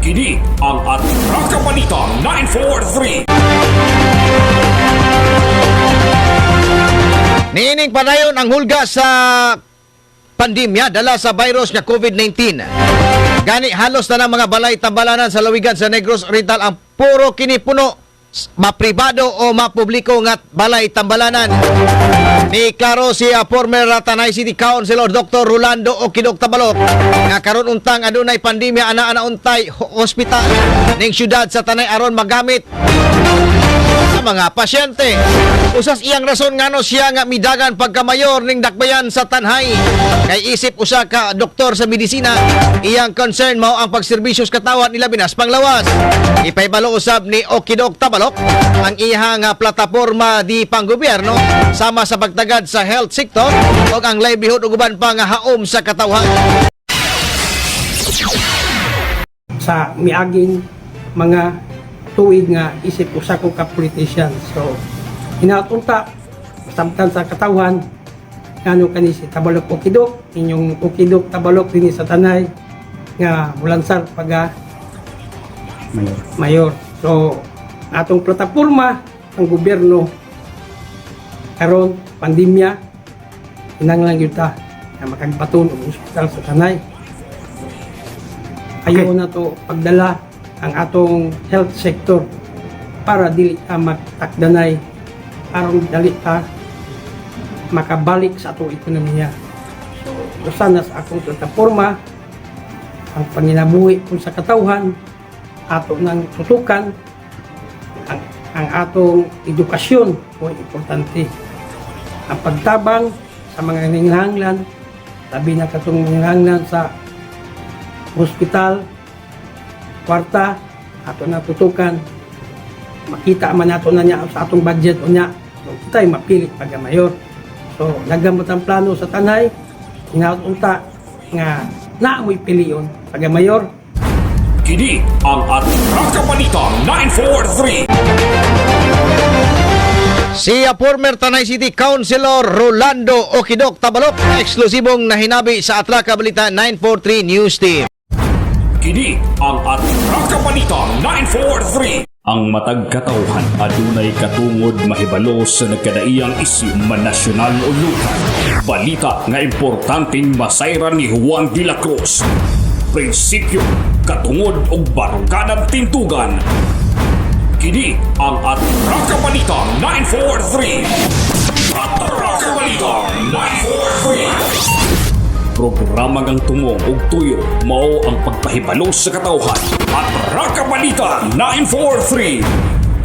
Kini ang Atraka Balita 943. Niining padayon ang hulga sa pandemya dala sa virus nga COVID-19. Gani halos na ng mga balay tambalanan sa lawigan sa Negros Oriental ang puro kini puno mapribado o mapubliko nga balay tambalanan. Ni klaro si former Tanay City Councilor Dr. Rolando Okidok Tabalok nga karon untang adunay pandemya ana untay hospital ning syudad sa Tanay aron magamit sa mga pasyente. Usas iyang rason ngano siya nga midagan pagkamayor ning dakbayan sa Tanhay. Kay isip usa ka doktor sa medisina, iyang concern mao ang pagserbisyo sa katawan nila binas panglawas. Ipaybalo usab ni Okidok Tabalok ang iyang plataporma di panggobyerno sama sa pagtagad sa health sector o ang livelihood ug uban pa nga haom sa katawhan. Sa miaging mga tuig nga isip usa ko ka politician. So hinatunta samtang sa katawan ngano kani si Tabalok Okidok, inyong Okidok Tabalok dinhi sa Tanay nga mulansar paga mayor. So atong plataporma ang gobyerno karon pandemya kinahanglan gyud ta nga makagbaton og ospital sa Tanay. Ayaw na to pagdala ang atong health sector para dili ta magtakdanay aron dali ta makabalik sa atong ekonomiya. So, sana sa akong plataporma ang panginabuhi kung sa katawhan ato nang tutukan ang atong edukasyon o importante. Ang pagtabang sa mga nanginahanglan, sabi na katong nanginahanglan sa hospital, kwarta, ato na tutukan. Makita man nato na niya sa atong budget o niya. So, kita'y mapilit pagka-mayor. So, nagamot ang plano sa Tanay, hinaunta nga naamoy piliyon pagka-mayor. Kini ang Atraka Balita 943. Si former Tanay City Councilor Rolando Okidok Tabalok, eksklusibong nahinabi sa Atraka Balita 943 News Team. Kini ang Atraka Balita 943. Ang matag katawhan adunay katungod mahibalo sa nagkadaiyang isyu man nasyonal o lokal. Balita nga importanteng masayran ni Juan de la Cruz. Prinsipyo, katungod og baruganang tintugan. Kini ang Atraka Balita 943. Atraka Balita 943. Programa ngang tungong ug tuyo mao ang pagpahibalo sa katawhan. Atraka Balita 943.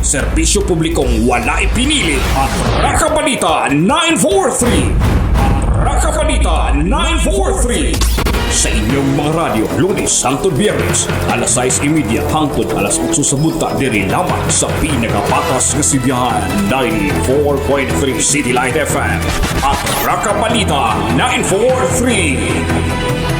Serbisyo publikong wala ipinili. Atraka Balita 943. Atraka Balita 943. Sa inyong mga radyo, Lunes hangtod Biyernes, alas 6:30 hangtod alas 8 sa bunta diri lamang sa pinakapatas nga sibiyahan 94.3 City Light FM at Atraka Balita 943.